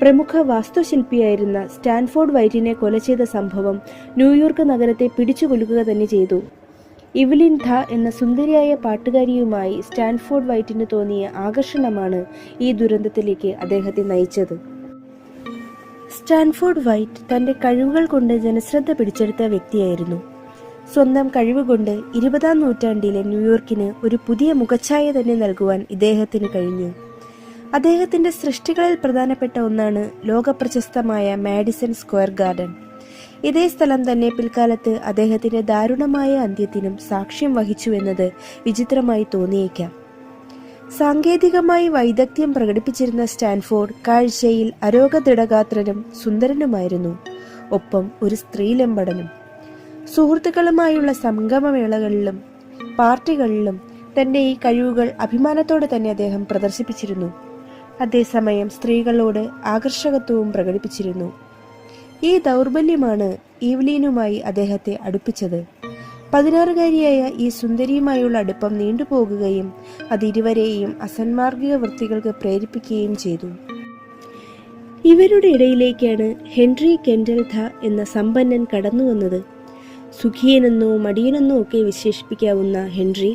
പ്രമുഖ വാസ്തുശില്പിയായിരുന്ന സ്റ്റാൻഫോർഡ് വൈറ്റിനെ കൊല ചെയ്ത സംഭവം ന്യൂയോർക്ക് നഗരത്തെ പിടിച്ചുകൊല്ലുക തന്നെ ചെയ്തു. ഇവ്ലിൻ ഥ എന്ന സുന്ദരിയായ പാട്ടുകാരിയുമായി സ്റ്റാൻഫോർഡ് വൈറ്റിന് തോന്നിയ ആകർഷണമാണ് ഈ ദുരന്തത്തിലേക്ക് അദ്ദേഹത്തെ നയിച്ചത്. സ്റ്റാൻഫോർഡ് വൈറ്റ് തന്റെ കഴിവുകൾ കൊണ്ട് ജനശ്രദ്ധ പിടിച്ചെടുത്ത വ്യക്തിയായിരുന്നു. സ്വന്തം കഴിവുകൊണ്ട് 20-ാം നൂറ്റാണ്ടിലെ ന്യൂയോർക്കിന് ഒരു പുതിയ മുഖച്ഛായ തന്നെ നൽകുവാൻ ഇദ്ദേഹത്തിന് കഴിഞ്ഞു. അദ്ദേഹത്തിന്റെ സൃഷ്ടികളിൽ പ്രധാനപ്പെട്ട ഒന്നാണ് ലോകപ്രശസ്തമായ മാഡിസൺ സ്ക്വയർ ഗാർഡൻ. ഇതേ സ്ഥലം തന്നെ പിൽക്കാലത്ത് അദ്ദേഹത്തിന്റെ ദാരുണമായ അന്ത്യത്തിനും സാക്ഷ്യം വഹിച്ചു എന്നത് വിചിത്രമായി തോന്നിയേക്കാം. സാങ്കേതികമായി വൈദഗ്ധ്യം പ്രകടിപ്പിച്ചിരുന്ന സ്റ്റാൻഫോർഡ് കാഴ്ചയിൽ അരോഗദൃഢഗാത്രനും സുന്ദരനുമായിരുന്നു. ഒപ്പം ഒരു സ്ത്രീലമ്പടനും. സുഹൃത്തുക്കളുമായുള്ള സംഗമവേളകളിലും പാർട്ടികളിലും തന്റെ ഈ കഴിവുകൾ അഭിമാനത്തോടെ തന്നെ അദ്ദേഹം പ്രദർശിപ്പിച്ചിരുന്നു. അതേസമയം സ്ത്രീകളോട് ആകർഷകത്വവും പ്രകടിപ്പിച്ചിരുന്നു. ഈ ദൗർബല്യമാണ് ഈവ്ലീനുമായി അദ്ദേഹത്തെ അടുപ്പിച്ചത്. 16-കാരിയായ ഈ സുന്ദരിയുമായുള്ള അടുപ്പം നീണ്ടുപോകുകയും അത് ഇരുവരെയും അസന്മാർഗിക വൃത്തികൾക്ക് പ്രേരിപ്പിക്കുകയും ചെയ്തു. ഇവരുടെ ഇടയിലേക്കാണ് ഹെൻറി കെൻഡൽ ഥ എന്ന സമ്പന്നൻ കടന്നുവന്നത്. സുഖിയനെന്നോ മടിയനെന്നോ ഒക്കെ വിശേഷിപ്പിക്കാവുന്ന ഹെൻറി